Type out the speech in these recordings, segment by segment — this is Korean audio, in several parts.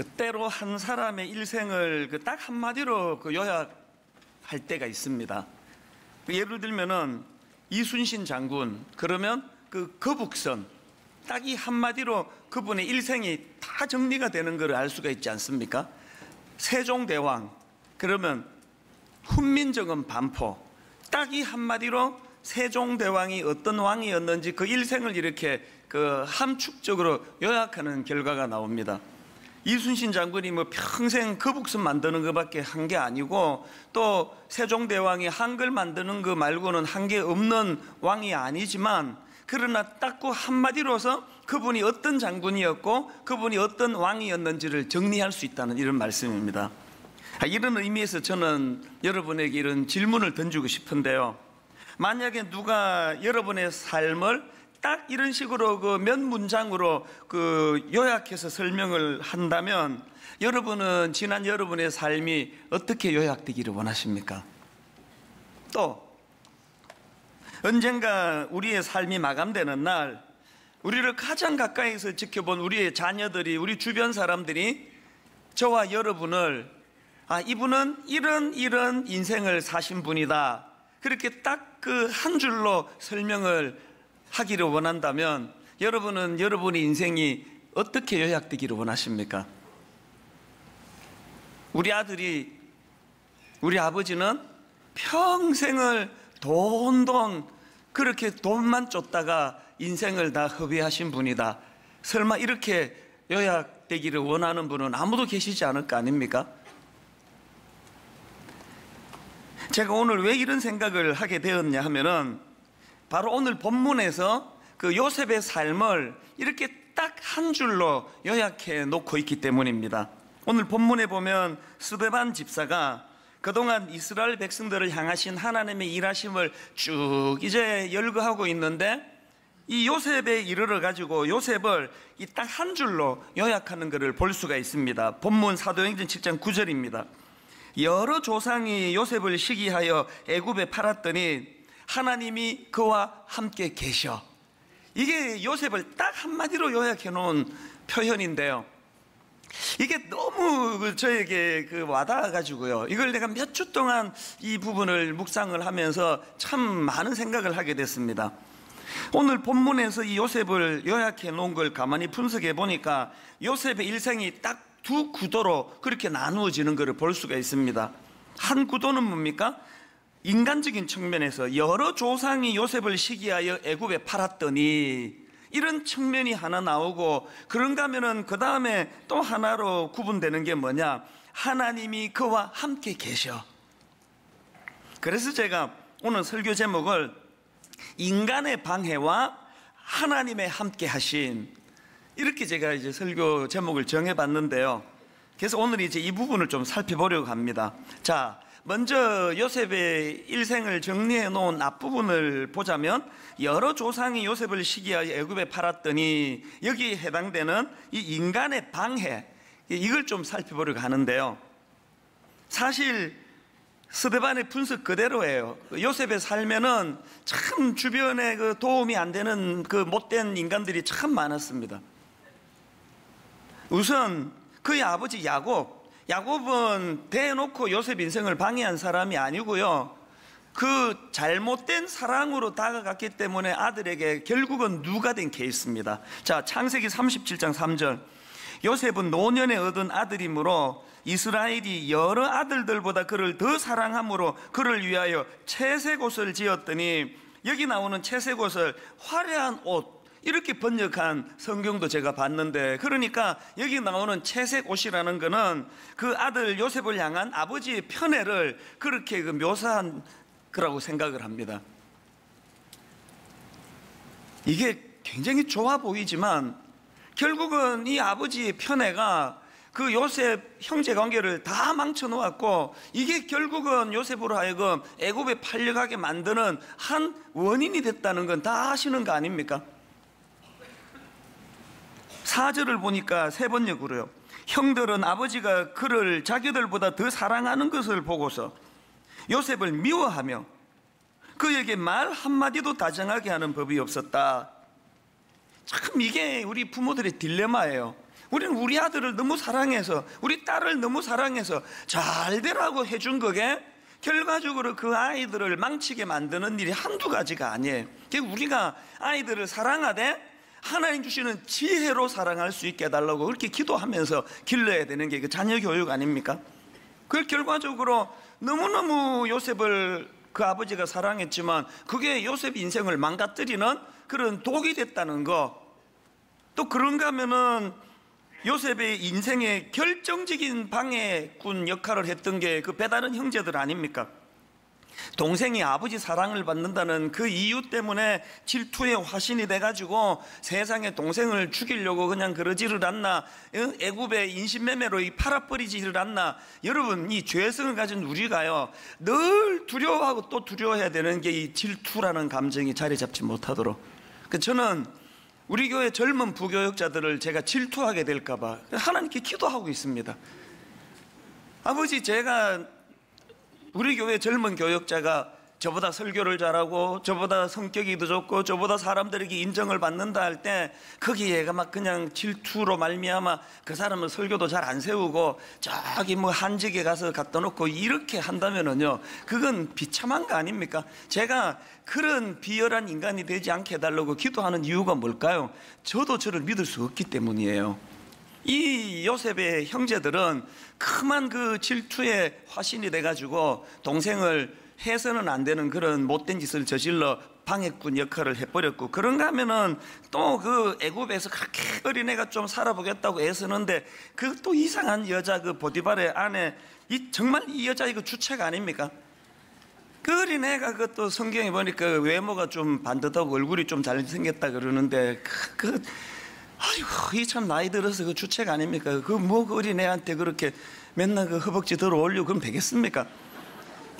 때로 한 사람의 일생을 딱 한마디로 요약할 때가 있습니다. 예를 들면은 이순신 장군, 그러면 거북선, 딱 이 한마디로 그분의 일생이 다 정리가 되는 걸 알 수가 있지 않습니까? 세종대왕, 그러면 훈민정음 반포, 딱 이 한마디로 세종대왕이 어떤 왕이었는지 그 일생을 이렇게 함축적으로 요약하는 결과가 나옵니다. 이순신 장군이 평생 거북선 만드는 것밖에 한 게 아니고, 또 세종대왕이 한글 만드는 거 말고는 한 게 없는 왕이 아니지만, 그러나 딱 그 한마디로서 그분이 어떤 장군이었고 그분이 어떤 왕이었는지를 정리할 수 있다는 이런 말씀입니다. 이런 의미에서 저는 여러분에게 이런 질문을 던지고 싶은데요, 만약에 누가 여러분의 삶을 딱 이런 식으로 몇 문장으로 요약해서 설명을 한다면, 여러분은 지난 여러분의 삶이 어떻게 요약되기를 원하십니까? 또 언젠가 우리의 삶이 마감되는 날, 우리를 가장 가까이서 지켜본 우리의 자녀들이, 우리 주변 사람들이 저와 여러분을 이분은 이런 인생을 사신 분이다, 그렇게 딱 한 줄로 설명을 하기를 원한다면, 여러분은 여러분의 인생이 어떻게 요약되기를 원하십니까? 우리 아들이, 우리 아버지는 평생을 그렇게 돈만 쫓다가 인생을 다 허비하신 분이다, 설마 이렇게 요약되기를 원하는 분은 아무도 계시지 않을 거 아닙니까? 제가 오늘 왜 이런 생각을 하게 되었냐 하면은, 바로 오늘 본문에서 요셉의 삶을 이렇게 딱 한 줄로 요약해 놓고 있기 때문입니다. 오늘 본문에 보면 스데반 집사가 그동안 이스라엘 백성들을 향하신 하나님의 일하심을 쭉 이제 열거하고 있는데, 이 요셉에 이르러 가지고 요셉을 이 딱 한 줄로 요약하는 것을 볼 수가 있습니다. 본문 사도행전 7장 9절입니다. 여러 조상이 요셉을 시기하여 애굽에 팔았더니 하나님이 그와 함께 계셔. 이게 요셉을 딱 한마디로 요약해 놓은 표현인데요, 이게 너무 저에게 와닿아가지고요, 이걸 내가 몇 주 동안 이 부분을 묵상을 하면서 참 많은 생각을 하게 됐습니다. 오늘 본문에서 이 요셉을 요약해 놓은 걸 가만히 분석해 보니까 요셉의 일생이 딱 두 구도로 그렇게 나누어지는 것을 볼 수가 있습니다. 한 구도는 뭡니까? 인간적인 측면에서 여러 조상이 요셉을 시기하여 애굽에 팔았더니, 이런 측면이 하나 나오고, 그런가 하면은 그 다음에 또 하나로 구분되는 게 뭐냐? 하나님이 그와 함께 계셔. 그래서 제가 오늘 설교 제목을 인간의 방해와 하나님의 함께 하심, 이렇게 제가 이제 설교 제목을 정해봤는데요. 그래서 오늘 이제 이 부분을 좀 살펴보려고 합니다. 자, 먼저 요셉의 일생을 정리해 놓은 앞부분을 보자면, 여러 조상이 요셉을 시기하여 애굽에 팔았더니, 여기에 해당되는 이 인간의 방해, 이걸 좀 살펴보려고 하는데요, 사실 스데반의 분석 그대로예요. 요셉의 삶에는 참 주변에 도움이 안 되는 못된 인간들이 참 많았습니다. 우선 그의 아버지 야곱은 대놓고 요셉 인생을 방해한 사람이 아니고요, 잘못된 사랑으로 다가갔기 때문에 아들에게 결국은 누가 된 케이스입니다. 자, 창세기 37장 3절. 요셉은 노년에 얻은 아들이므로 이스라엘이 여러 아들들보다 그를 더 사랑함으로 그를 위하여 채색 옷을 지었더니, 여기 나오는 채색 옷을 화려한 옷, 이렇게 번역한 성경도 제가 봤는데, 그러니까 여기 나오는 채색 옷이라는 거는 그 아들 요셉을 향한 아버지의 편애를 그렇게 묘사한 거라고 생각을 합니다. 이게 굉장히 좋아 보이지만 결국은 이 아버지의 편애가 요셉 형제 관계를 다 망쳐놓았고, 이게 결국은 요셉으로 하여금 애굽에 팔려가게 만드는 한 원인이 됐다는 건 다 아시는 거 아닙니까? 4절을 보니까 세 번역으로요, 형들은 아버지가 그를 자기들보다 더 사랑하는 것을 보고서 요셉을 미워하며 그에게 말 한마디도 다정하게 하는 법이 없었다. 참 이게 우리 부모들의 딜레마예요. 우리는 우리 아들을 너무 사랑해서, 우리 딸을 너무 사랑해서 잘 되라고 해준 거게 결과적으로 그 아이들을 망치게 만드는 일이 한두 가지가 아니에요. 우리가 아이들을 사랑하되 하나님 주시는 지혜로 사랑할 수 있게 해달라고 그렇게 기도하면서 길러야 되는 게 그 자녀 교육 아닙니까? 그 결과적으로 너무너무 요셉을 그 아버지가 사랑했지만 그게 요셉 인생을 망가뜨리는 그런 독이 됐다는 거. 또 그런가 하면은 요셉의 인생의 결정적인 방해꾼 역할을 했던 게 그 배다른 형제들 아닙니까? 동생이 아버지 사랑을 받는다는 그 이유 때문에 질투의 화신이 돼가지고 세상에 동생을 죽이려고 그냥 그러지를 않나, 애굽의 인신매매로 팔아버리지를 않나. 여러분, 이 죄성을 가진 우리가요 늘 두려워하고 또 두려워해야 되는 게 이 질투라는 감정이 자리 잡지 못하도록. 저는 우리 교회 젊은 부교역자들을 제가 질투하게 될까봐 하나님께 기도하고 있습니다. 아버지, 제가 우리 교회 젊은 교역자가 저보다 설교를 잘하고 저보다 성격이 더 좋고 저보다 사람들에게 인정을 받는다 할 때 거기에 막 그냥 질투로 말미암아 그 사람은 설교도 잘 안 세우고 저기 뭐 한직에 가서 갖다 놓고 이렇게 한다면은요 그건 비참한 거 아닙니까? 제가 그런 비열한 인간이 되지 않게 해달라고 기도하는 이유가 뭘까요? 저도 저를 믿을 수 없기 때문이에요. 이 요셉의 형제들은 그만 그 질투의 화신이 돼가지고 동생을 해서는 안 되는 그런 못된 짓을 저질러 방해꾼 역할을 해버렸고, 그런가 하면은 또 그 애굽에서 그렇게 어린애가 좀 살아보겠다고 애쓰는데 그 또 이상한 여자 그 보디발의 아내, 정말 이 여자 이거 주체가 아닙니까? 그 어린애가 그것도 성경에 보니까 외모가 좀 반듯하고 얼굴이 좀 잘생겼다 그러는데 아이고, 이 참 나이 들어서 그 주체가 아닙니까? 그 어린애한테 그렇게 맨날 그 허벅지 들어 올리고 그러면 되겠습니까?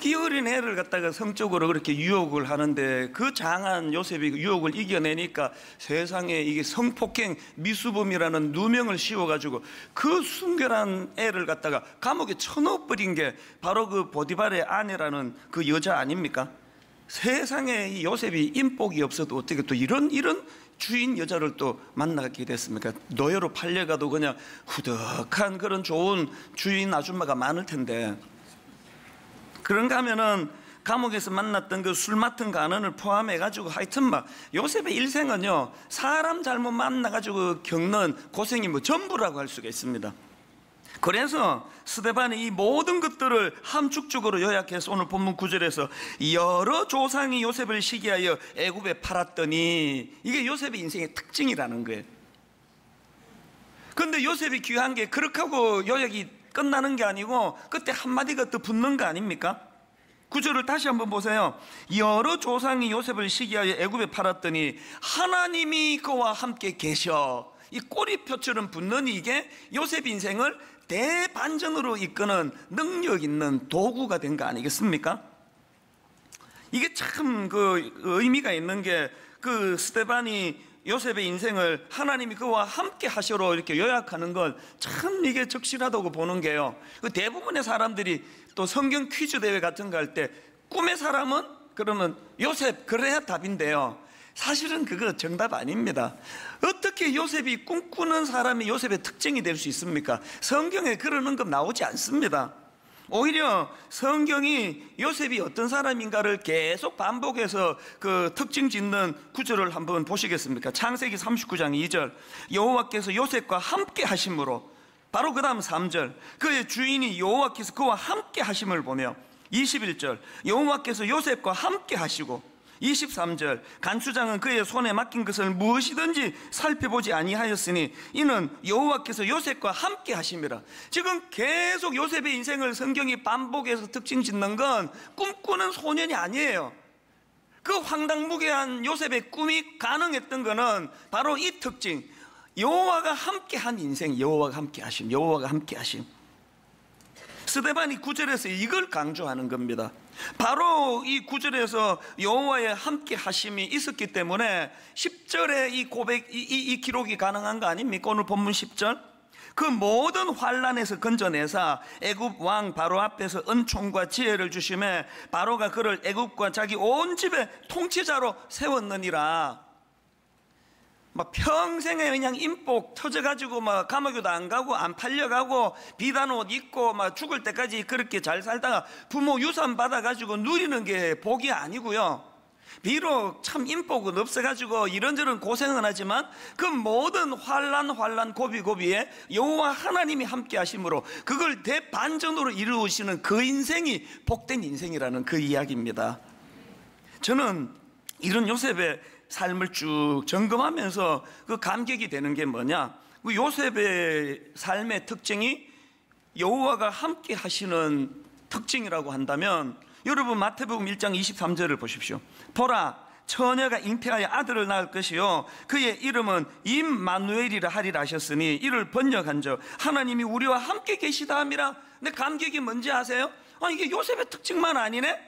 이 어린애를 갖다가 성적으로 그렇게 유혹을 하는데 그 장한 요셉이 유혹을 이겨내니까 세상에 이게 성폭행 미수범이라는 누명을 씌워가지고 그 순결한 애를 갖다가 감옥에 쳐넣어버린 게 바로 그 보디발의 아내라는 그 여자 아닙니까? 세상에 이 요셉이 인복이 없어도 어떻게 또 이런 주인 여자를 또 만나게 됐습니까? 노예로 팔려가도 그냥 후덕한 그런 좋은 주인 아줌마가 많을 텐데, 그런가 하면은 감옥에서 만났던 그 술 맡은 간원을 포함해가지고 하여튼 막 요셉의 일생은요 사람 잘못 만나가지고 겪는 고생이 뭐 전부라고 할 수가 있습니다. 그래서 스데반이 이 모든 것들을 함축적으로 요약해서 오늘 본문 9절에서 여러 조상이 요셉을 시기하여 애굽에 팔았더니, 이게 요셉의 인생의 특징이라는 거예요. 그런데 요셉이 귀한 게 그렇게 하고 요약이 끝나는 게 아니고 그때 한마디가 더 붙는 거 아닙니까? 9절을 다시 한번 보세요. 여러 조상이 요셉을 시기하여 애굽에 팔았더니 하나님이 그와 함께 계셔. 이 꼬리표처럼 붙는 이게 요셉 인생을 대반전으로 이끄는 능력 있는 도구가 된 거 아니겠습니까? 이게 참 그 의미가 있는 게, 그 스데반이 요셉의 인생을 하나님이 그와 함께 하시로 이렇게 요약하는 건 참 이게 적실하다고 보는 게요, 그 대부분의 사람들이 또 성경 퀴즈 대회 같은 거 할 때 꿈의 사람은 그러면 요셉, 그래야 답인데요, 사실은 그거 정답 아닙니다. 어떻게 요셉이 꿈꾸는 사람이 요셉의 특징이 될 수 있습니까? 성경에 그러는 거 나오지 않습니다. 오히려 성경이 요셉이 어떤 사람인가를 계속 반복해서 그 특징 짓는 구절을 한번 보시겠습니까? 창세기 39장 2절, 여호와께서 요셉과 함께 하심으로, 바로 그 다음 3절, 그의 주인이 여호와께서 그와 함께 하심을 보며, 21절, 여호와께서 요셉과 함께 하시고, 23절, 간수장은 그의 손에 맡긴 것을 무엇이든지 살펴보지 아니하였으니 이는 여호와께서 요셉과 함께 하심이라. 지금 계속 요셉의 인생을 성경이 반복해서 특징 짓는 건 꿈꾸는 소년이 아니에요. 그 황당무계한 요셉의 꿈이 가능했던 거는 바로 이 특징, 여호와가 함께한 인생, 여호와가 함께하심, 여호와가 함께하심. 스데반이 9절에서 이걸 강조하는 겁니다. 바로 이 9절에서 여호와의 함께 하심이 있었기 때문에 10절에 이 고백, 이 기록이 가능한 거 아닙니까? 오늘 본문 10절, 그 모든 환난에서 건져내사 애굽 왕 바로 앞에서 은총과 지혜를 주심에 바로가 그를 애굽과 자기 온 집의 통치자로 세웠느니라. 막 평생에 그냥 인복 터져가지고 막 감옥에도 안 가고 안 팔려가고 비단 옷 입고 막 죽을 때까지 그렇게 잘 살다가 부모 유산 받아가지고 누리는 게 복이 아니고요. 비록 참 인복은 없어가지고 이런저런 고생은 하지만 그 모든 환난 고비고비에 여호와 하나님이 함께 하심으로 그걸 대반전으로 이루시는 그 인생이 복된 인생이라는 그 이야기입니다. 저는 이런 요셉의 삶을 쭉 점검하면서 그 감격이 되는 게 뭐냐, 그 요셉의 삶의 특징이 여호와가 함께 하시는 특징이라고 한다면, 여러분 마태복음 1장 23절을 보십시오. 보라, 처녀가 잉태하여 아들을 낳을 것이요 그의 이름은 임마누엘이라 하리라 하셨으니 이를 번역한즉 하나님이 우리와 함께 계시다 함이라. 근데 감격이 뭔지 아세요? 이게 요셉의 특징만 아니네.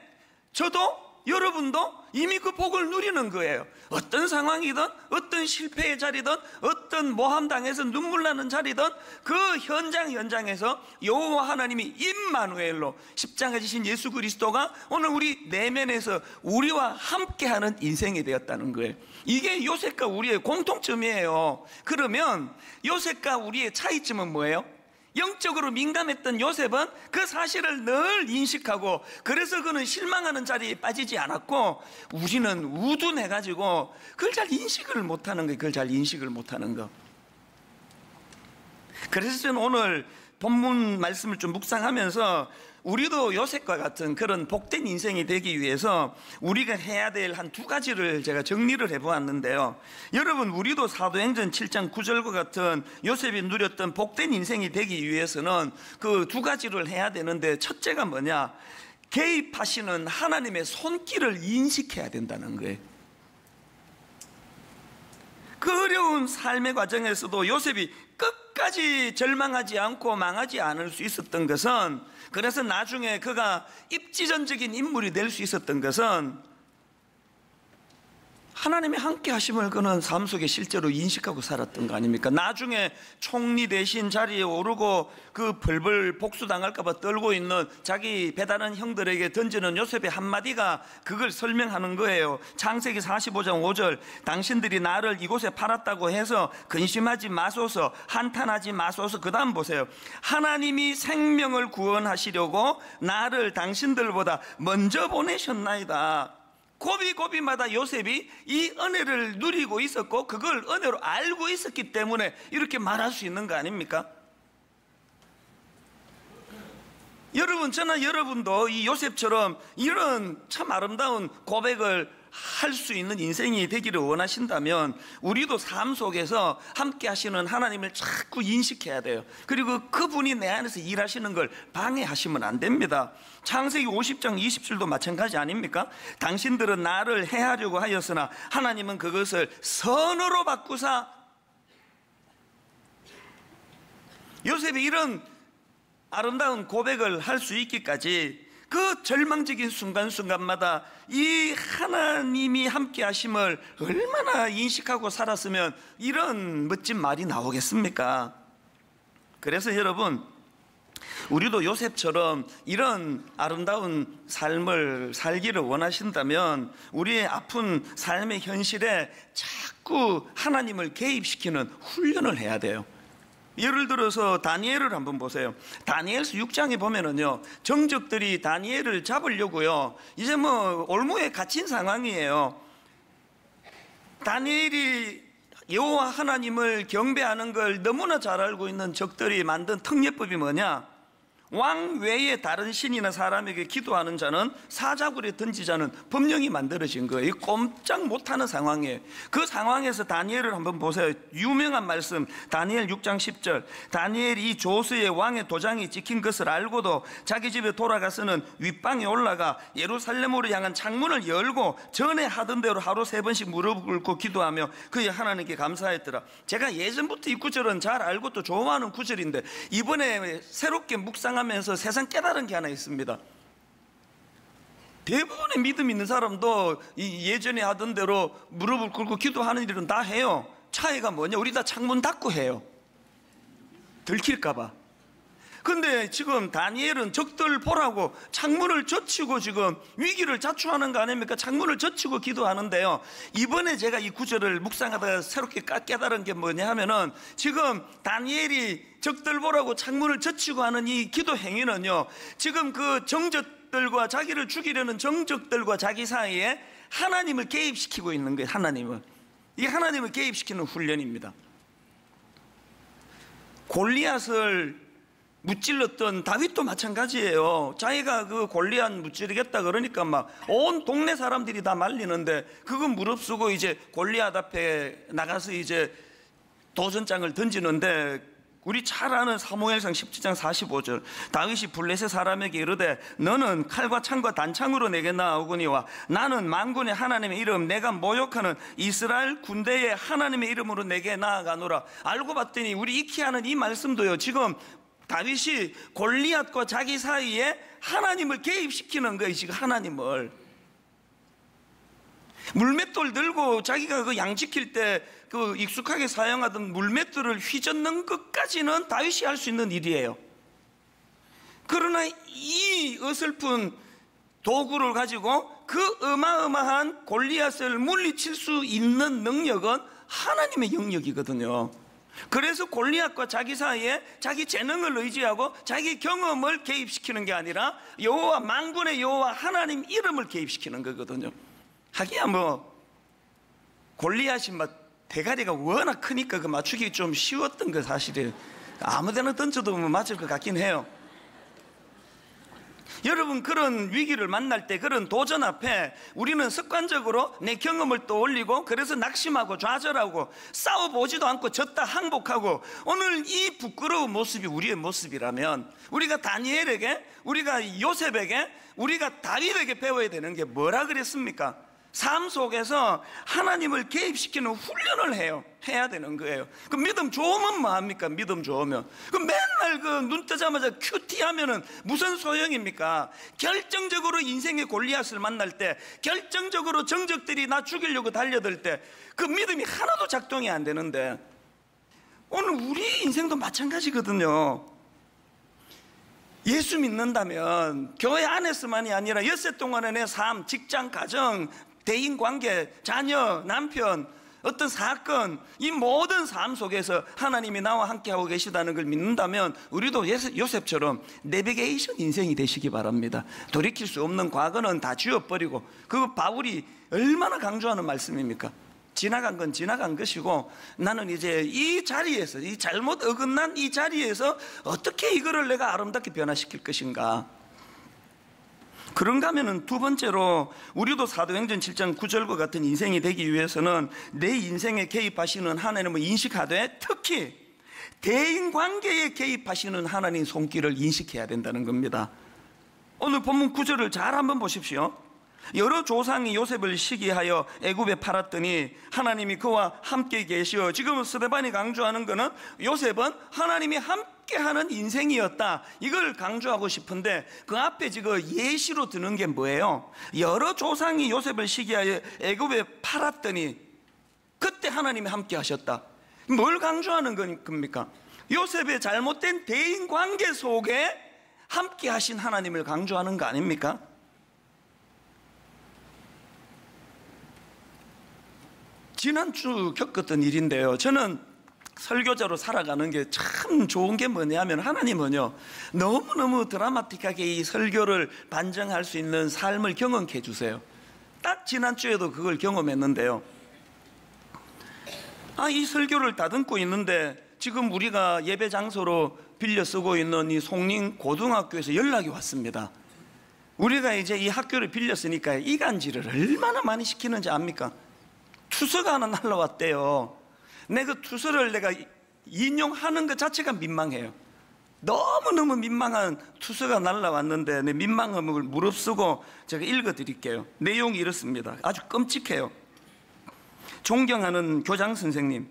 저도 여러분도 이미 그 복을 누리는 거예요. 어떤 상황이든 어떤 실패의 자리든 어떤 모함당해서 눈물 나는 자리든 그 현장에서 여호와 하나님이 임마누엘로 십자가 지신 예수 그리스도가 오늘 우리 내면에서 우리와 함께하는 인생이 되었다는 거예요. 이게 요셉과 우리의 공통점이에요. 그러면 요셉과 우리의 차이점은 뭐예요? 영적으로 민감했던 요셉은 그 사실을 늘 인식하고, 그래서 그는 실망하는 자리에 빠지지 않았고, 우리는 우둔해가지고 그걸 잘 인식을 못하는 거예요. 그걸 잘 인식을 못하는 거. 그래서 저는 오늘 본문 말씀을 좀 묵상하면서 우리도 요셉과 같은 그런 복된 인생이 되기 위해서 우리가 해야 될 한 두 가지를 제가 정리를 해보았는데요. 여러분, 우리도 사도행전 7장 9절과 같은 요셉이 누렸던 복된 인생이 되기 위해서는 그 두 가지를 해야 되는데, 첫째가 뭐냐, 개입하시는 하나님의 손길을 인식해야 된다는 거예요. 그 어려운 삶의 과정에서도 요셉이 끝까지 절망하지 않고 망하지 않을 수 있었던 것은, 그래서 나중에 그가 입지전적인 인물이 될 수 있었던 것은 하나님이 함께 하심을 그는 삶 속에 실제로 인식하고 살았던 거 아닙니까? 나중에 총리 대신 자리에 오르고 그 벌벌 복수당할까 봐 떨고 있는 자기 배다른 형들에게 던지는 요셉의 한마디가 그걸 설명하는 거예요. 창세기 45장 5절, 당신들이 나를 이곳에 팔았다고 해서 근심하지 마소서, 한탄하지 마소서. 그 다음 보세요. 하나님이 생명을 구원하시려고 나를 당신들보다 먼저 보내셨나이다. 고비고비마다 요셉이 이 은혜를 누리고 있었고 그걸 은혜로 알고 있었기 때문에 이렇게 말할 수 있는 거 아닙니까? 여러분, 저나 여러분도 이 요셉처럼 이런 참 아름다운 고백을 할 수 있는 인생이 되기를 원하신다면 우리도 삶 속에서 함께 하시는 하나님을 자꾸 인식해야 돼요. 그리고 그분이 내 안에서 일하시는 걸 방해하시면 안 됩니다. 창세기 50장 20절도 마찬가지 아닙니까? 당신들은 나를 해하려고 하였으나 하나님은 그것을 선으로 바꾸사. 요셉이 이런 아름다운 고백을 할 수 있기까지 그 절망적인 순간순간마다 이 하나님이 함께 하심을 얼마나 인식하고 살았으면 이런 멋진 말이 나오겠습니까? 그래서 여러분, 우리도 요셉처럼 이런 아름다운 삶을 살기를 원하신다면 우리의 아픈 삶의 현실에 자꾸 하나님을 개입시키는 훈련을 해야 돼요. 예를 들어서 다니엘을 한번 보세요. 다니엘서 6장에 보면은요, 정적들이 다니엘을 잡으려고요, 이제 뭐 올무에 갇힌 상황이에요. 다니엘이 여호와 하나님을 경배하는 걸 너무나 잘 알고 있는 적들이 만든 특례법이 뭐냐, 왕 외에 다른 신이나 사람에게 기도하는 자는 사자굴에 던지자는 법령이 만들어진 거예요. 꼼짝 못하는 상황이에요. 그 상황에서 다니엘을 한번 보세요. 유명한 말씀, 다니엘 6장 10절. 다니엘이 이 조서에 왕의 도장이 찍힌 것을 알고도 자기 집에 돌아가서는 윗방에 올라가 예루살렘으로 향한 창문을 열고 전에 하던 대로 하루 3번씩 무릎 꿇고 기도하며 그의 하나님께 감사했더라. 제가 예전부터 이 구절은 잘 알고 또 좋아하는 구절인데 이번에 새롭게 묵상하면서 세상 깨달은 게 하나 있습니다. 대부분의 믿음 있는 사람도 예전에 하던 대로 무릎을 꿇고 기도하는 일은 다 해요. 차이가 뭐냐, 우리 다 창문 닫고 해요. 들킬까 봐. 근데 지금 다니엘은 적들 보라고 창문을 젖히고 지금 위기를 자초하는 거 아닙니까? 창문을 젖히고 기도하는데요. 이번에 제가 이 구절을 묵상하다가 새롭게 깨달은 게 뭐냐 하면은, 지금 다니엘이 적들 보라고 창문을 젖히고 하는 이 기도 행위는요, 지금 그 정적들과 자기를 죽이려는 정적들과 자기 사이에 하나님을 개입시키고 있는 거예요. 이게 하나님을 개입시키는 훈련입니다. 골리앗을 무찔렀던 다윗도 마찬가지예요. 자기가 그 골리앗 무찌르겠다 그러니까 막 온 동네 사람들이 다 말리는데, 그건 무릅쓰고 이제 골리앗 앞에 나가서 이제 도전장을 던지는데, 우리 잘 아는 사무엘상 17장 45절, 다윗이 블레셋 사람에게 이르되 너는 칼과 창과 단창으로 내게 나아오거니와 나는 만군의 하나님의 이름, 내가 모욕하는 이스라엘 군대의 하나님의 이름으로 내게 나아가노라. 알고 봤더니 우리 익히 아는 이 말씀도요, 지금 다윗이 골리앗과 자기 사이에 하나님을 개입시키는 거예요. 지금 하나님을 물맷돌 들고 자기가 그 양 지킬 때 그 익숙하게 사용하던 물맷돌을 휘젓는 것까지는 다윗이 할 수 있는 일이에요. 그러나 이 어설픈 도구를 가지고 그 어마어마한 골리앗을 물리칠 수 있는 능력은 하나님의 영역이거든요. 그래서 골리앗과 자기 사이에 자기 재능을 의지하고 자기 경험을 개입시키는 게 아니라 여호와, 만군의 여호와 하나님 이름을 개입시키는 거거든요. 하기야 뭐 골리앗이 막 대가리가 워낙 크니까 그 맞추기 좀 쉬웠던 거 사실이에요. 아무데나 던져도 뭐 맞을 것 같긴 해요. 여러분, 그런 위기를 만날 때, 그런 도전 앞에 우리는 습관적으로 내 경험을 떠올리고, 그래서 낙심하고 좌절하고 싸워보지도 않고 졌다 항복하고, 오늘 이 부끄러운 모습이 우리의 모습이라면, 우리가 다니엘에게, 우리가 요셉에게, 우리가 다윗에게 배워야 되는 게 뭐라 그랬습니까? 삶 속에서 하나님을 개입시키는 훈련을 해야 되는 거예요. 그 믿음 좋으면 뭐합니까? 믿음 좋으면 그 맨날 그 눈 뜨자마자 큐티 하면은 무슨 소용입니까? 결정적으로 인생의 골리앗을 만날 때, 결정적으로 정적들이 나 죽이려고 달려들 때 그 믿음이 하나도 작동이 안 되는데, 오늘 우리 인생도 마찬가지거든요. 예수 믿는다면 교회 안에서만이 아니라 엿새 동안의 내 삶, 직장, 가정, 대인관계, 자녀, 남편, 어떤 사건, 이 모든 삶 속에서 하나님이 나와 함께하고 계시다는 걸 믿는다면 우리도 요셉처럼 내비게이션 인생이 되시기 바랍니다. 돌이킬 수 없는 과거는 다 지워버리고, 그 바울이 얼마나 강조하는 말씀입니까? 지나간 건 지나간 것이고, 나는 이제 이 자리에서, 이 잘못 어긋난 이 자리에서 어떻게 이거를 내가 아름답게 변화시킬 것인가. 그런가 하면은 두 번째로, 우리도 사도행전 7장 9절과 같은 인생이 되기 위해서는 내 인생에 개입하시는 하나님을 인식하되, 특히 대인관계에 개입하시는 하나님 손길을 인식해야 된다는 겁니다. 오늘 본문 9절을 잘 한번 보십시오. 여러 조상이 요셉을 시기하여 애굽에 팔았더니 하나님이 그와 함께 계시어, 지금 스데반이 강조하는 것은 요셉은 하나님이 함께하는 인생이었다, 이걸 강조하고 싶은데, 그 앞에 지금 예시로 드는 게 뭐예요? 여러 조상이 요셉을 시기하여 애굽에 팔았더니 그때 하나님이 함께 하셨다. 뭘 강조하는 겁니까? 요셉의 잘못된 대인관계 속에 함께 하신 하나님을 강조하는 거 아닙니까? 지난주 겪었던 일인데요, 저는 설교자로 살아가는 게 참 좋은 게 뭐냐면, 하나님은요 너무너무 드라마틱하게 이 설교를 반증할 수 있는 삶을 경험케 해주세요. 딱 지난주에도 그걸 경험했는데요, 이 설교를 다듬고 있는데 지금 우리가 예배 장소로 빌려 쓰고 있는 이 송림 고등학교에서 연락이 왔습니다. 우리가 이제 이 학교를 빌렸으니까 이간질을 얼마나 많이 시키는지 압니까? 투서가 하나 날라왔대요. 그 투서를 내가 인용하는 것 자체가 민망해요. 너무너무 민망한 투서가 날라왔는데 내 민망함을 무릅쓰고 제가 읽어드릴게요. 내용이 이렇습니다. 아주 끔찍해요. 존경하는 교장 선생님,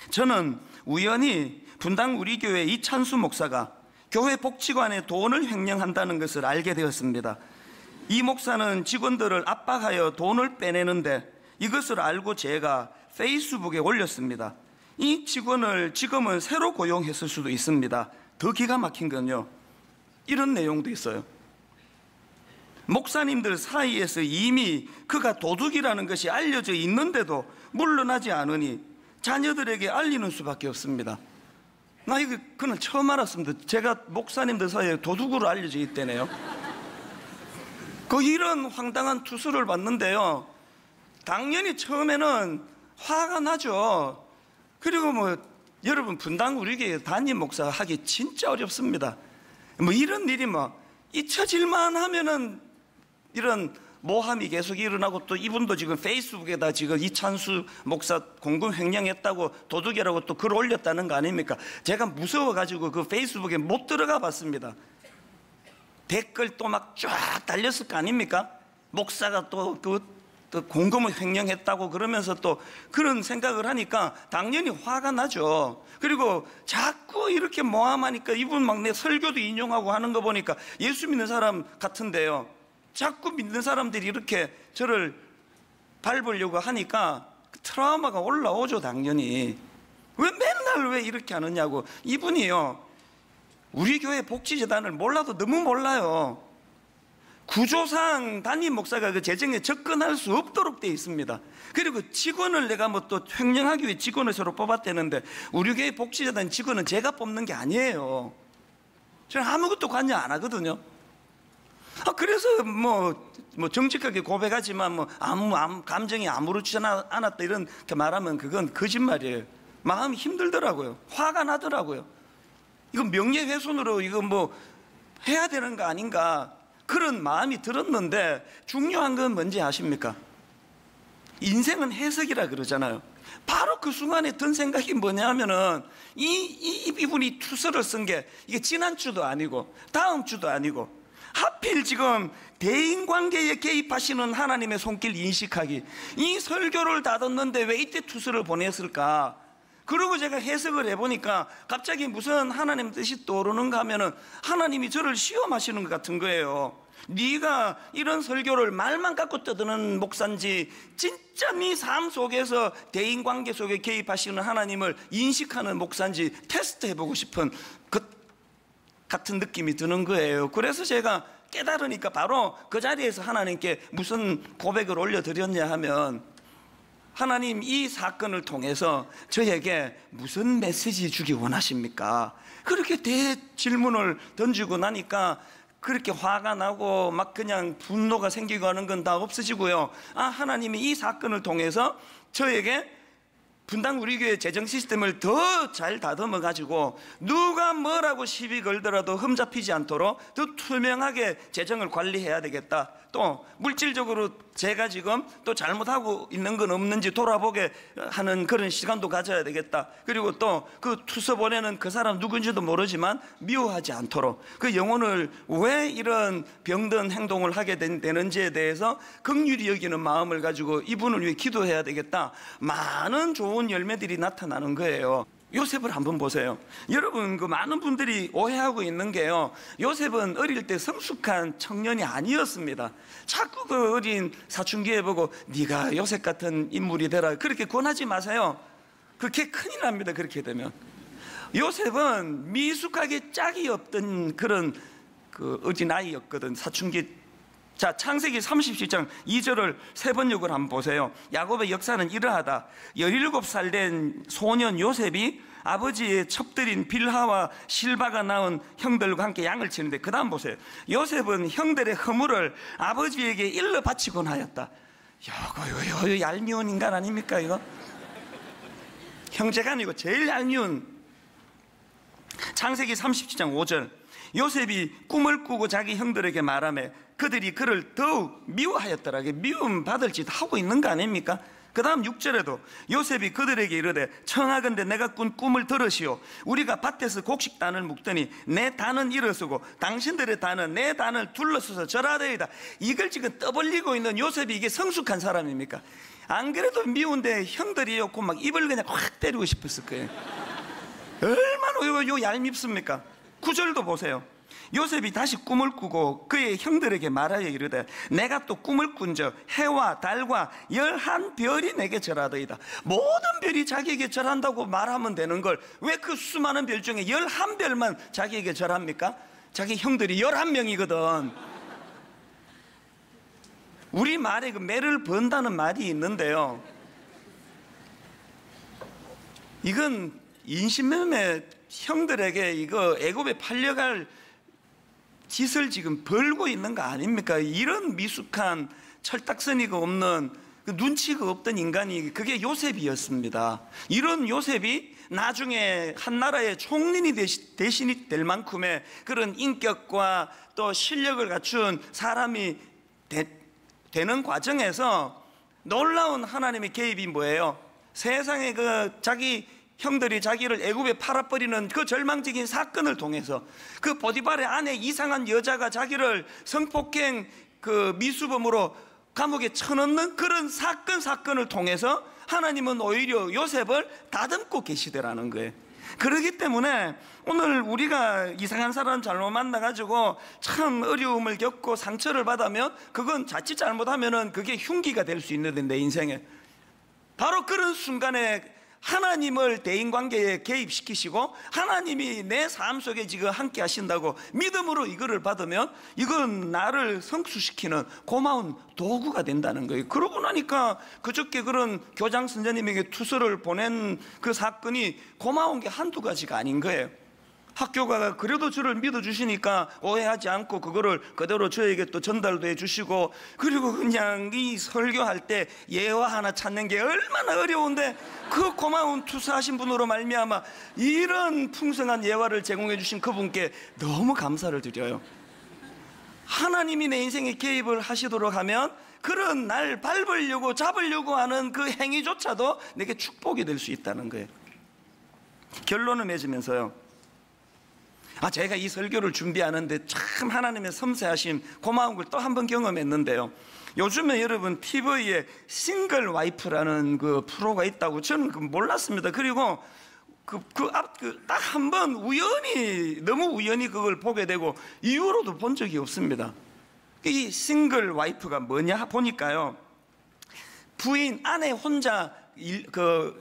저는 우연히 분당 우리 교회 이찬수 목사가 교회 복지관에 돈을 횡령한다는 것을 알게 되었습니다. 이 목사는 직원들을 압박하여 돈을 빼내는데, 이것을 알고 제가 페이스북에 올렸습니다. 이 직원을 지금은 새로 고용했을 수도 있습니다. 더 기가 막힌 건요, 이런 내용도 있어요. 목사님들 사이에서 이미 그가 도둑이라는 것이 알려져 있는데도 물러나지 않으니 자녀들에게 알리는 수밖에 없습니다. 나 이거 그날 처음 알았습니다. 제가 목사님들 사이에 도둑으로 알려져 있대네요. 이런 황당한 투수를 봤는데요, 당연히 처음에는 화가 나죠. 그리고 여러분, 분당 우리 교회 담임 목사 하기 진짜 어렵습니다. 이런 일이 잊혀질만 하면은 이런 모함이 계속 일어나고, 또 이분도 지금 페이스북에다 지금 이찬수 목사 공금 횡령했다고 도둑이라고 또 글 올렸다는 거 아닙니까? 제가 무서워가지고 그 페이스북에 못 들어가 봤습니다. 댓글 또 쫙 달렸을 거 아닙니까? 목사가 또 공금을 횡령했다고 그러면서 또 그런 생각을 하니까 당연히 화가 나죠. 그리고 자꾸 이렇게 모함하니까 이분 내 설교도 인용하고 하는 거 보니까 예수 믿는 사람 같은데요, 자꾸 믿는 사람들이 이렇게 저를 밟으려고 하니까 트라우마가 올라오죠. 당연히. 왜 이렇게 하느냐고. 이분이요, 우리 교회 복지재단을 몰라도 너무 몰라요. 구조상 담임 목사가 그 재정에 접근할 수 없도록 되어 있습니다. 그리고 직원을 내가 또 횡령하기 위해 직원을 새로 뽑았다는데, 우리 교회 복지재단 직원은 제가 뽑는 게 아니에요. 저는 아무것도 관여 안 하거든요. 그래서 정직하게 고백하지만 아무 감정이 아무렇지 않았다 이렇게 말하면 그건 거짓말이에요. 마음이 힘들더라고요. 화가 나더라고요. 이거 명예훼손으로 이거 해야 되는 거 아닌가, 그런 마음이 들었는데, 중요한 건 뭔지 아십니까? 인생은 해석이라 그러잖아요. 바로 그 순간에 든 생각이 뭐냐 하면은, 이분이 투서를 쓴 게 이게 지난주도 아니고 다음 주도 아니고, 하필 지금 대인관계에 개입하시는 하나님의 손길 인식하기, 이 설교를 다 듣는데 왜 이때 투서를 보냈을까? 그리고 제가 해석을 해보니까 갑자기 무슨 하나님 뜻이 떠오르는가 하면은, 하나님이 저를 시험하시는 것 같은 거예요. 네가 이런 설교를 말만 갖고 떠드는 목사인지, 진짜 네 삶 속에서 대인관계 속에 개입하시는 하나님을 인식하는 목사인지 테스트 해보고 싶은 같은 느낌이 드는 거예요. 그래서 제가 깨달으니까 바로 그 자리에서 하나님께 무슨 고백을 올려드렸냐 하면, 하나님, 이 사건을 통해서 저에게 무슨 메시지 주기 원하십니까? 그렇게 대질문을 던지고 나니까 그렇게 화가 나고 그냥 분노가 생기고 하는 건 다 없어지고요. 하나님이 이 사건을 통해서 저에게 분당 우리 교회 재정 시스템을 더 잘 다듬어 가지고 누가 뭐라고 시비 걸더라도 흠잡히지 않도록 더 투명하게 재정을 관리해야 되겠다. 또 물질적으로 제가 지금 또 잘못하고 있는 건 없는지 돌아보게 하는 그런 시간도 가져야 되겠다. 그리고 또 그 투서 보내는 그 사람 누군지도 모르지만 미워하지 않도록, 그 영혼을 왜 이런 병든 행동을 하게 되는지에 대해서 긍휼히 여기는 마음을 가지고 이분을 위해 기도해야 되겠다. 많은 좋은 열매들이 나타나는 거예요. 요셉을 한번 보세요. 여러분, 많은 분들이 오해하고 있는 게요, 요셉은 어릴 때 성숙한 청년이 아니었습니다. 자꾸 그 어린 사춘기에 보고 네가 요셉 같은 인물이 되라 그렇게 권하지 마세요. 그렇게 큰일 납니다. 그렇게 되면. 요셉은 미숙하게 짝이 없던 그런 어린아이였거든. 사춘기. 자, 창세기 37장 2절을 세 번역을 한번 보세요. 야곱의 역사는 이러하다. 17살 된 소년 요셉이 아버지의 첩들인 빌하와 실바가 낳은 형들과 함께 양을 치는데, 그 다음 보세요. 요셉은 형들의 허물을 아버지에게 일러 바치곤 하였다. 이거 얄미운 인간 아닙니까 이거? 형제가 아니고 제일 얄미운. 창세기 37장 5절. 요셉이 꿈을 꾸고 자기 형들에게 말하며 그들이 그를 더욱 미워하였더라. 미움 받을 짓 하고 있는 거 아닙니까? 그 다음 6절에도 요셉이 그들에게 이르되 청하건대 내가 꾼 꿈을 들으시오. 우리가 밭에서 곡식단을 묶더니 내 단은 일어서고 당신들의 단은 내 단을 둘러서서 절하되이다. 이걸 지금 떠벌리고 있는 요셉이 이게 성숙한 사람입니까? 안 그래도 미운데 형들이 였고 입을 그냥 확 때리고 싶었을 거예요. 얼마나 요 얄밉습니까? 9절도 보세요. 요셉이 다시 꿈을 꾸고 그의 형들에게 말하여 이르되 내가 또 꿈을 꾼적 해와 달과 11별이 내게 절하더이다. 모든 별이 자기에게 절한다고 말하면 되는 걸 왜 그 수많은 별 중에 11별만 자기에게 절합니까? 자기 형들이 11명이거든. 우리 말에 그 매를 번다는 말이 있는데요, 이건 인신매매 형들에게 이거 애굽에 팔려갈 짓을 지금 벌고 있는 거 아닙니까? 이런 미숙한 철딱서니가 없는 그 눈치가 없던 인간이 그게 요셉이었습니다. 이런 요셉이 나중에 한 나라의 총린이 대신이 될 만큼의 그런 인격과 또 실력을 갖춘 사람이 되는 과정에서 놀라운 하나님의 개입이 뭐예요? 세상에 그 자기 형들이 자기를 애굽에 팔아버리는 그 절망적인 사건을 통해서, 그 보디발의 아내 이상한 여자가 자기를 성폭행 그 미수범으로 감옥에 쳐넣는 그런 사건을 통해서 하나님은 오히려 요셉을 다듬고 계시더라는 거예요. 그렇기 때문에 오늘 우리가 이상한 사람 잘못 만나가지고 참 어려움을 겪고 상처를 받으면 그건 자칫 잘못하면 그게 흉기가 될 수 있는데, 내 인생에 바로 그런 순간에 하나님을 대인관계에 개입시키시고 하나님이 내 삶 속에 지금 함께 하신다고 믿음으로 이거를 받으면 이건 나를 성수시키는 고마운 도구가 된다는 거예요. 그러고 나니까 그저께 그런 교장 선생님에게 투서를 보낸 그 사건이 고마운 게 한두 가지가 아닌 거예요. 학교가 그래도 저를 믿어주시니까 오해하지 않고 그거를 그대로 저에게 또 전달도 해주시고, 그리고 그냥 이 설교할 때 예화 하나 찾는 게 얼마나 어려운데 그 고마운 투사하신 분으로 말미암아 이런 풍성한 예화를 제공해 주신 그분께 너무 감사를 드려요. 하나님이 내 인생에 개입을 하시도록 하면 그런 날 밟으려고 잡으려고 하는 그 행위조차도 내게 축복이 될 수 있다는 거예요. 결론을 맺으면서요, 제가 이 설교를 준비하는데 참 하나님의 섬세하심, 고마운 걸 또 한 번 경험했는데요, 요즘에 여러분 TV에 싱글 와이프라는 그 프로가 있다고 저는 몰랐습니다. 그리고 딱 한 번 너무 우연히 그걸 보게 되고 이후로도 본 적이 없습니다. 이 싱글 와이프가 뭐냐 보니까요, 부인 아내 혼자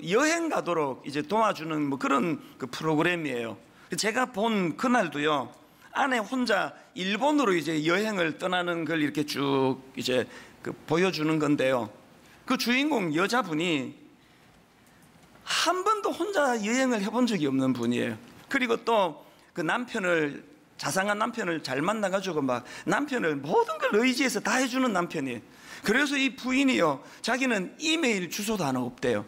여행 가도록 이제 도와주는 뭐 그런 그 프로그램이에요. 제가 본 그날도요, 아내 혼자 일본으로 이제 여행을 떠나는 걸 이렇게 쭉 이제 보여주는 건데요, 그 주인공 여자분이 한 번도 혼자 여행을 해본 적이 없는 분이에요. 그리고 또 그 자상한 남편을 잘 만나가지고 막 남편을 모든 걸 의지해서 다 해주는 남편이에요. 그래서 이 부인이요, 자기는 이메일 주소도 하나 없대요.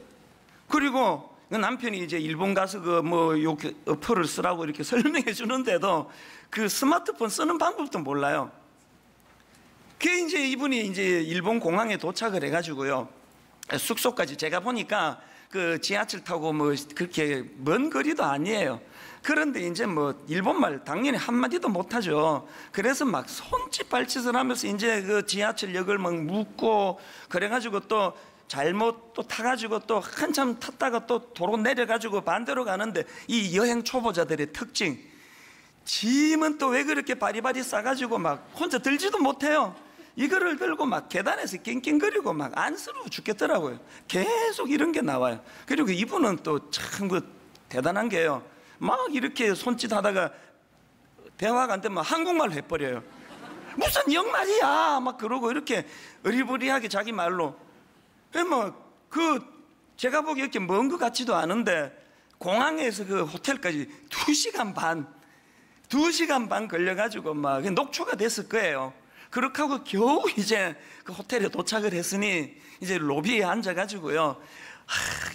그리고 남편이 이제 일본 가서 요 어플을 쓰라고 이렇게 설명해 주는데도 그 스마트폰 쓰는 방법도 몰라요. 그게 이제 이분이 이제 일본 공항에 도착을 해가지고요, 숙소까지 제가 보니까 그 지하철 타고 뭐 그렇게 먼 거리도 아니에요. 그런데 이제 뭐 일본말 당연히 한마디도 못하죠. 그래서 막 손짓 발짓을 하면서 이제 그 지하철역을 막 묻고 그래가지고 또 잘못 또 타가지고 또 한참 탔다가 또 도로 내려가지고 반대로 가는데, 이 여행 초보자들의 특징, 짐은 또 왜 그렇게 바리바리 싸가지고 막 혼자 들지도 못해요. 이거를 들고 막 계단에서 낑낑거리고 막 안쓰러워 죽겠더라고요. 계속 이런 게 나와요. 그리고 이분은 또 참 대단한 게요, 막 이렇게 손짓 하다가 대화가 안 되면 한국말로 해버려요. 무슨 영말이야 막 그러고 이렇게 어리버리하게 자기 말로. 제가 보기 이렇게 먼 것 같지도 않은데 공항에서 그 호텔까지 2시간 반 걸려가지고 막 녹초가 됐을 거예요. 그렇게 하고 겨우 이제 그 호텔에 도착을 했으니 이제 로비에 앉아가지고요,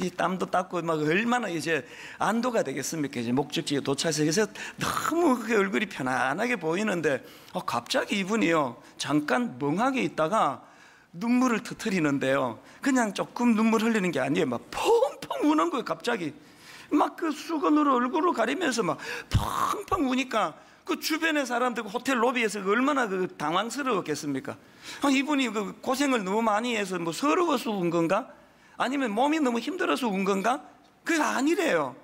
이 땀도 닦고 막 얼마나 이제 안도가 되겠습니까? 이제 목적지에 도착해서. 그래서 너무 그 얼굴이 편안하게 보이는데 갑자기 이분이요, 잠깐 멍하게 있다가 눈물을 터뜨리는데요, 그냥 조금 눈물 흘리는 게 아니에요, 막 펑펑 우는 거예요. 갑자기 막 그 수건으로 얼굴을 가리면서 막 펑펑 우니까 그 주변의 사람들, 호텔 로비에서 얼마나 그 당황스러웠겠습니까? 이분이 그 고생을 너무 많이 해서 뭐 서러워서 운 건가? 아니면 몸이 너무 힘들어서 운 건가? 그게 아니래요.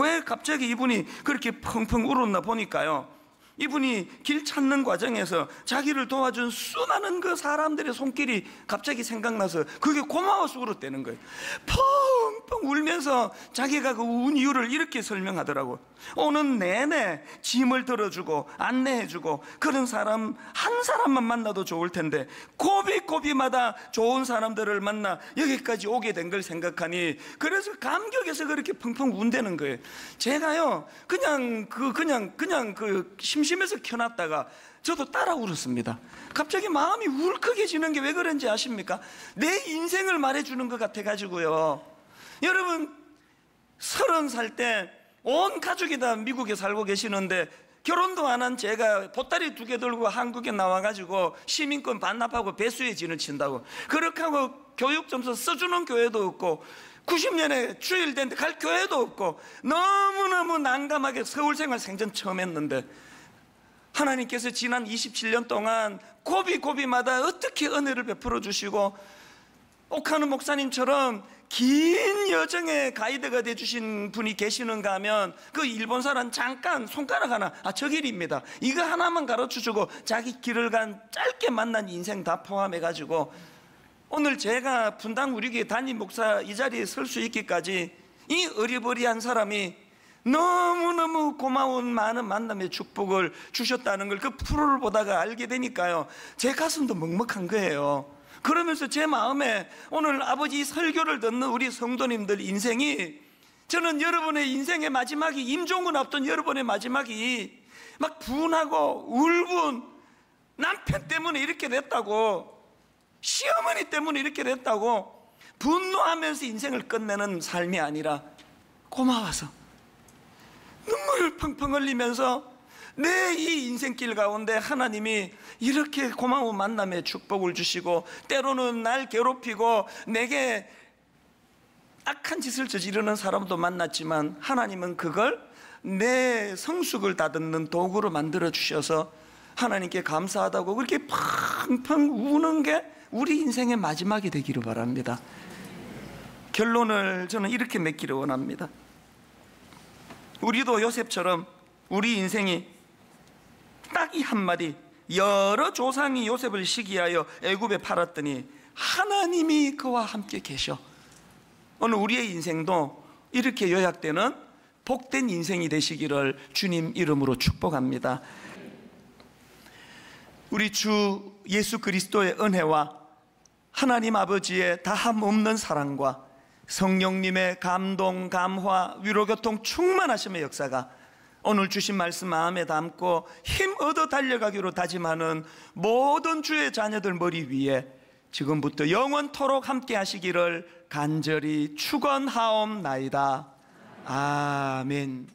왜 갑자기 이분이 그렇게 펑펑 울었나 보니까요, 이분이 길 찾는 과정에서 자기를 도와준 수많은 그 사람들의 손길이 갑자기 생각나서 그게 고마워서 울었다는 거예요. 펑펑 울면서 자기가 그 운 이유를 이렇게 설명하더라고. 오는 내내 짐을 들어주고 안내해주고 그런 사람 한 사람만 만나도 좋을 텐데 고비고비마다 좋은 사람들을 만나 여기까지 오게 된 걸 생각하니 그래서 감격해서 그렇게 펑펑 운다는 거예요. 제가요 그냥 심심해서 켜놨다가 저도 따라 울었습니다. 갑자기 마음이 울컥해지는 게 왜 그런지 아십니까? 내 인생을 말해주는 것 같아가지고요. 여러분 30살 때 온 가족이 다 미국에 살고 계시는데 결혼도 안 한 제가 보따리 2개 들고 한국에 나와가지고 시민권 반납하고 배수의 진을 친다고 그렇게 하고 교육 점수 써주는 교회도 없고 90년에 주일 됐는데 갈 교회도 없고 너무너무 난감하게 서울 생활 생전 처음 했는데 하나님께서 지난 27년 동안 고비고비마다 어떻게 은혜를 베풀어 주시고 옥하는 목사님처럼 긴 여정의 가이드가 되어주신 분이 계시는가 하면 그 일본 사람 잠깐 손가락 하나 저 길입니다 이거 하나만 가르쳐주고 자기 길을 간 짧게 만난 인생 다 포함해가지고 오늘 제가 분당 우리 교회 담임 목사 이 자리에 설 수 있기까지 이 어리버리한 사람이 너무너무 고마운 많은 만남의 축복을 주셨다는 걸 그 프로를 보다가 알게 되니까요 제 가슴도 먹먹한 거예요. 그러면서 제 마음에 오늘 아버지 설교를 듣는 우리 성도님들 인생이 저는 여러분의 인생의 마지막이 임종을 앞둔 여러분의 마지막이 막 분하고 울분 남편 때문에 이렇게 됐다고 시어머니 때문에 이렇게 됐다고 분노하면서 인생을 끝내는 삶이 아니라 고마워서 눈물을 펑펑 흘리면서 내 이 인생길 가운데 하나님이 이렇게 고마운 만남의 축복을 주시고 때로는 날 괴롭히고 내게 악한 짓을 저지르는 사람도 만났지만 하나님은 그걸 내 성숙을 다듬는 도구로 만들어 주셔서 하나님께 감사하다고 그렇게 펑펑 우는 게 우리 인생의 마지막이 되기를 바랍니다. 결론을 저는 이렇게 맺기를 원합니다. 우리도 요셉처럼 우리 인생이 딱 이 한마디 여러 조상이 요셉을 시기하여 애굽에 팔았더니 하나님이 그와 함께 계셔. 오늘 우리의 인생도 이렇게 요약되는 복된 인생이 되시기를 주님 이름으로 축복합니다. 우리 주 예수 그리스도의 은혜와 하나님 아버지의 다함 없는 사랑과 성령님의 감동, 감화, 위로교통 충만하심의 역사가 오늘 주신 말씀 마음에 담고 힘 얻어 달려가기로 다짐하는 모든 주의 자녀들 머리 위에 지금부터 영원토록 함께 하시기를 간절히 축원하옵나이다. 아멘.